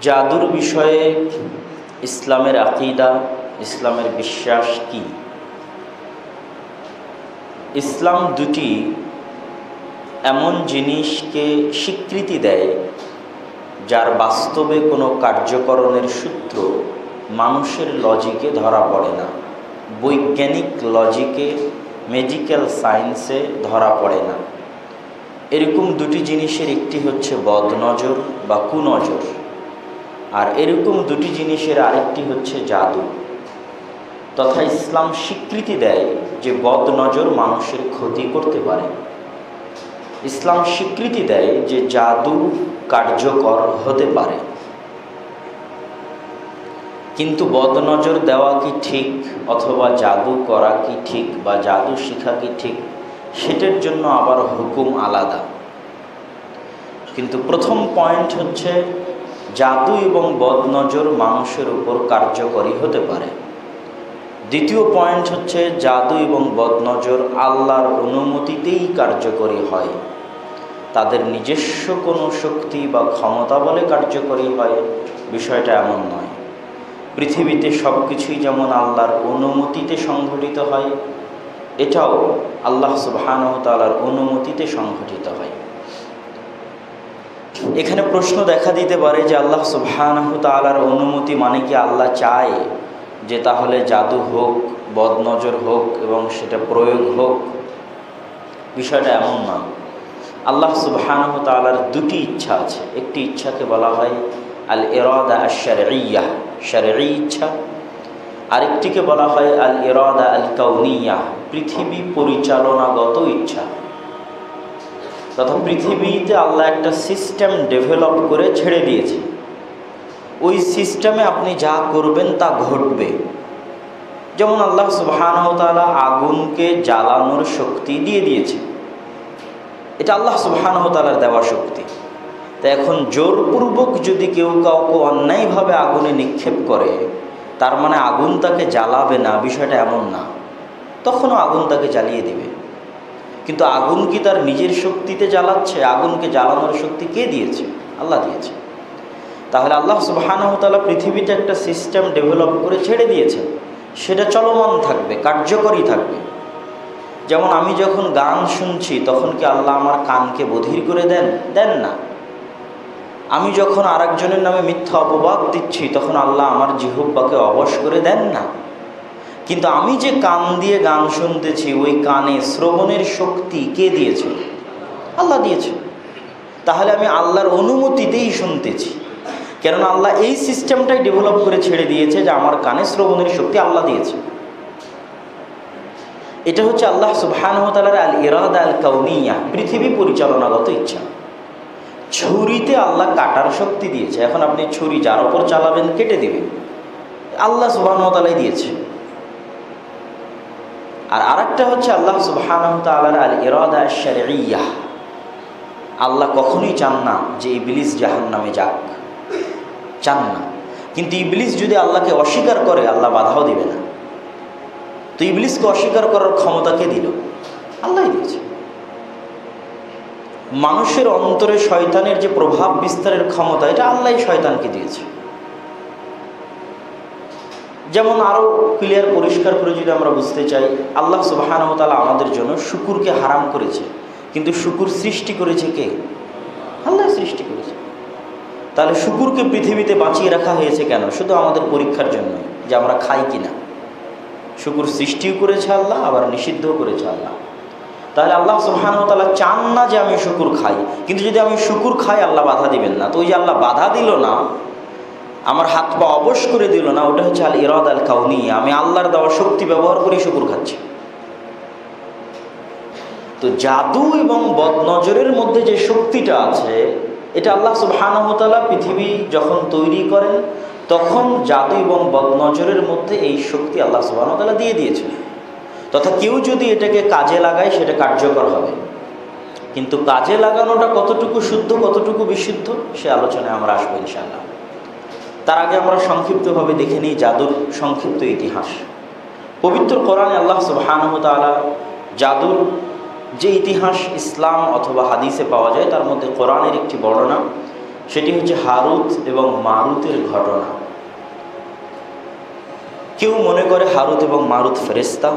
জাদুর বিষয়ে ইসলামের আকীদা, ইসলামের বিশ্বাস কি? ইসলাম দুটি এমন জিনিসকে স্বীকৃতি দেয় যার বাস্তবে কোনো কার্যকরণের সূত্র মানুষের লজিকে ধরা পড়ে না, বৈজ্ঞানিক লজিকে, মেডিকেল সায়েন্সে ধরা পড়ে না। এরকম দুটি জিনিসের একটি হচ্ছে বদনজর বা কুনজর, আর এরকম দুটি জিনিসের আরেকটি হচ্ছে জাদু। তথা ইসলাম স্বীকৃতি দেয় যে বদনজর মানুষের ক্ষতি করতে পারে। ইসলাম স্বীকৃতি দেয় যে জাদু কার্যকর হতে পারে। কিন্তু বদনজর দেওয়া কি ঠিক, অথবা জাদু করা কি ঠিক, বা জাদু শেখা কি ঠিক, সেটার জন্য আবার হুকুম আলাদা। কিন্তু প্রথম পয়েন্ট হচ্ছে জাদু এবং বদনজর মানুষের উপর কার্যকরী হতে পারে। দ্বিতীয় পয়েন্ট হচ্ছে জাদু এবং বদনজর আল্লাহর অনুমতিতেই কার্যকরী হয়, তাদের নিজস্ব কোনো শক্তি বা ক্ষমতা বলে কার্যকরী হয়, বিষয়টা এমন নয়। পৃথিবীতে সব কিছুই যেমন আল্লাহর অনুমতিতে সংঘটিত হয়, এটাও আল্লাহ সুবহানাহু ওয়া তাআলার অনুমতিতে সংঘটিত হয়। এখানে প্রশ্ন দেখা দিতে পারে যে আল্লাহ সুবহানাহু ওয়া তাআলার অনুমতি মানে কি আল্লাহ চায় যে তাহলে জাদু হোক, বদনজর হোক এবং সেটা প্রয়োগ হোক? বিষয়টা এমন না। আল্লাহ সুবহানাহু ওয়া তাআলার দুটি ইচ্ছা আছে। একটি ইচ্ছাকে বলা হয় আল ইরাদা আশ-শারঈয়্যাহ, শারঈ ইচ্ছা। আরেকটিকে বলা হয় আল ইরাদা আল কাউনিয়াহ, পৃথিবী পরিচালনাগত ইচ্ছা। তথা পৃথিবীতে আল্লাহ একটা সিস্টেম ডেভেলপ করে ছেড়ে দিয়েছে, ওই সিস্টেমে আপনি যা করবেন তা ঘটবে। যেমন আল্লাহ সুবহানাহু ওয়া তাআলা আগুনকে জ্বালানোর শক্তি দিয়ে দিয়েছে, এটা আল্লাহ সুবহানাহু ওয়া তাআলার দেওয়া শক্তি। তা এখন জোরপূর্বক যদি কেউ কাউকে অন্যায়ভাবে আগুনে নিক্ষেপ করে, তার মানে আগুন তাকে জ্বালাবে না, বিষয়টা এমন না। তখনও আগুন তাকে জ্বালিয়ে দেবে। কিন্তু আগুন কি তার নিজের শক্তিতে জ্বালাচ্ছে? আগুনকে জ্বালানোর শক্তি কে দিয়েছে? আল্লাহ দিয়েছে। তাহলে আল্লাহ সুবহানাহু ওয়া তাআলা পৃথিবীতে একটা সিস্টেম ডেভেলপ করে ছেড়ে দিয়েছে, সেটা চলমান থাকবে, কার্যকরী থাকবে। যেমন আমি যখন গান শুনছি তখন কি আল্লাহ আমার কানকে বধির করে দেন না। আমি যখন আরেকজনের নামে মিথ্যা অপবাদ দিচ্ছি তখন আল্লাহ আমার জিহ্বাকে অবশ করে দেন না। কিন্তু আমি যে কান দিয়ে গান শুনতেছি, ওই কানে শ্রবণের শক্তি কে দিয়েছে? আল্লাহ দিয়েছে। তাহলে আমি আল্লাহর অনুমতিতেই শুনতেছি, কেননা আল্লাহ এই সিস্টেমটাই ডেভেলপ করে ছেড়ে দিয়েছে যে আমার কানে শ্রবণের শক্তি আল্লাহ দিয়েছে। এটা হচ্ছে আল্লাহ সুবহানাহু ওয়া তাআলার আল ইরাদা আল কাউনিয়াহ, পৃথিবী পরিচালনাগত ইচ্ছা। ছুরিতে আল্লাহ কাটার শক্তি দিয়েছে, এখন আপনি ছুরি যার ওপর চালাবেন কেটে দিবেন, আল্লাহ সুবহানাহু ওয়া তাআলাই দিয়েছে। আর আরেকটা হচ্ছে আল্লাহ সুবহানাহু ওয়া তাআলার আল ইরাদা আশ-শারঈয়্যাহ। আল্লাহ কখনোই চান না যে ইবলিস জাহান্নামে যাক, চান না। কিন্তু ইবলিস যদি আল্লাহকে অস্বীকার করে, আল্লাহ বাধাও দিবে না। তো ইবলিসকে অস্বীকার করার ক্ষমতা কে দিল? আল্লাহই দিয়েছে। মানুষের অন্তরে শয়তানের যে প্রভাব বিস্তারের ক্ষমতা, এটা আল্লাহই শয়তানকে দিয়েছে। যেমন আরও ক্লিয়ার পরিষ্কার করে যদি আমরা বুঝতে চাই, আল্লাহ সুবহানাহু ওয়া তাআলা আমাদের জন্য শুকুরকে হারাম করেছে, কিন্তু শুকুর সৃষ্টি করেছে কে? আল্লাহ সৃষ্টি করেছে। তাহলে শুকুরকে পৃথিবীতে বাঁচিয়ে রাখা হয়েছে কেন? শুধু আমাদের পরীক্ষার জন্য, যে আমরা খাই কিনা। শুকুর সৃষ্টিও করেছে আল্লাহ, আবার নিষিদ্ধও করেছে আল্লাহ। তাহলে আল্লাহ সুবহানাহু ওয়া তাআলা চান না যে আমি শুকুর খাই, কিন্তু যদি আমি শুকুর খাই আল্লাহ বাধা দিবেন না। তো ওই যে আল্লাহ বাধা দিল না, আমার হাত পা অবশ করে দিল না, ওটা হচ্ছে আল ইরাদা আল কাউনিয়া। আমি আল্লাহর দেওয়া শক্তি ব্যবহার করে শুকুর খাচ্ছি। তো জাদু এবং বদনজরের মধ্যে যে শক্তিটা আছে, এটা আল্লাহ সুবহানাহু ওয়া তাআলা পৃথিবী যখন তৈরি করেন তখন জাদু এবং বদনজরের মধ্যে এই শক্তি আল্লাহ সুবহানাহু ওয়া তাআলা দিয়ে দিয়েছেন। তথা কেউ যদি এটাকে কাজে লাগায় সেটা কার্যকর হবে। কিন্তু কাজে লাগানোটা কতটুকু শুদ্ধ, কতটুকু বিশুদ্ধ, সে আলোচনায় আমরা আসবো ইনশাআল্লাহ। তার আগে আমরা সংক্ষিপ্তভাবে দেখে নিই জাদুর সংক্ষিপ্ত ইতিহাস। পবিত্র কোরআনে আল্লাহ সুবহানাহু ওয়া তাআলা জাদুর যে ইতিহাস ইসলাম অথবা হাদিসে পাওয়া যায়, তার মধ্যে কোরআনের একটি বর্ণনা সেটি হচ্ছে হারুত এবং মারুতের ঘটনা। কেউ মনে করে হারুত এবং মারুত ফেরেশতা,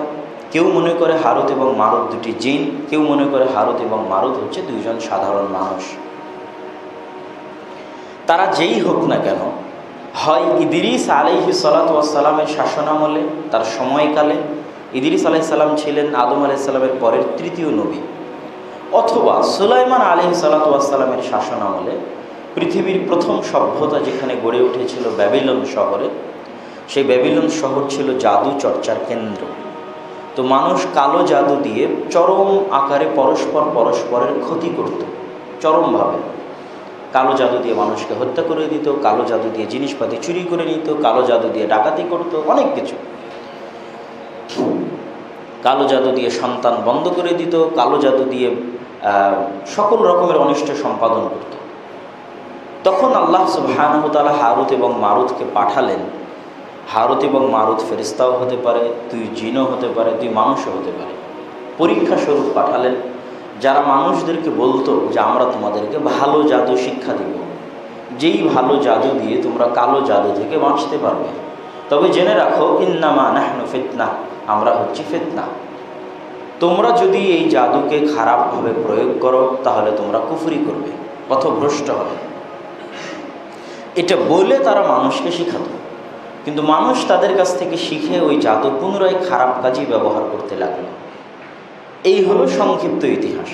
কেউ মনে করে হারুত এবং মারুত দুটি জিন, কেউ মনে করে হারুত এবং মারুত হচ্ছে দুইজন সাধারণ মানুষ। তারা যেই হোক না কেন, হয় ইদ্রিস আলাইহিস সালাতু ওয়াস সালামের শাসনামলে, তার সময়কালে ইদ্রিস আলাইহিস সালাম ছিলেন আদম আলাইহিস সালামের পরের তৃতীয় নবী, অথবা সুলাইমান আলাইহিস সালাতু ওয়াস সালামের শাসনামলে পৃথিবীর প্রথম সভ্যতা যেখানে গড়ে উঠেছিল ব্যাবিলন শহরে, সেই ব্যাবিলন শহর ছিল জাদু চর্চার কেন্দ্র। তো মানুষ কালো জাদু দিয়ে চরম আকারে পরস্পরের ক্ষতি করত, চরমভাবে। কালো জাদু দিয়ে মানুষকে হত্যা করে দিত, কালো জাদু দিয়ে জিনিসপাতি চুরি করে নিত, কালো জাদু দিয়ে ডাকাতি করত, অনেক কিছু। কালো জাদু দিয়ে সন্তান বন্ধ করে দিত, কালো জাদু দিয়ে সকল রকমের অনিষ্ট সম্পাদন করত। তখন আল্লাহ সুবহানাহু ওয়া তাআলা হারুত এবং মারুতকে পাঠালেন। হারুত এবং মারুত ফেরেশতাও হতে পারে, তুই জিনও হতে পারে, তুই মানুষও হতে পারে। পরীক্ষা স্বরূপ পাঠালেন, যারা মানুষদেরকে বলতো যে আমরা তোমাদেরকে ভালো জাদু শিক্ষা দিব, যেই ভালো জাদু দিয়ে তোমরা কালো জাদু থেকে বাঁচতে পারবে। তবে জেনে রাখো, ইন্নামা নাহনু ফিতনা, আমরা হচ্ছি ফিতনা। তোমরা যদি এই জাদুকে খারাপভাবে প্রয়োগ করো তাহলে তোমরা কুফরি করবে, পথভ্রষ্ট হবে। এটা বলে তারা মানুষকে শিখাতো, কিন্তু মানুষ তাদের কাছ থেকে শিখে ওই জাদু পুনরায় খারাপ কাজেই ব্যবহার করতে লাগলো। এই হলো সংক্ষিপ্ত ইতিহাস।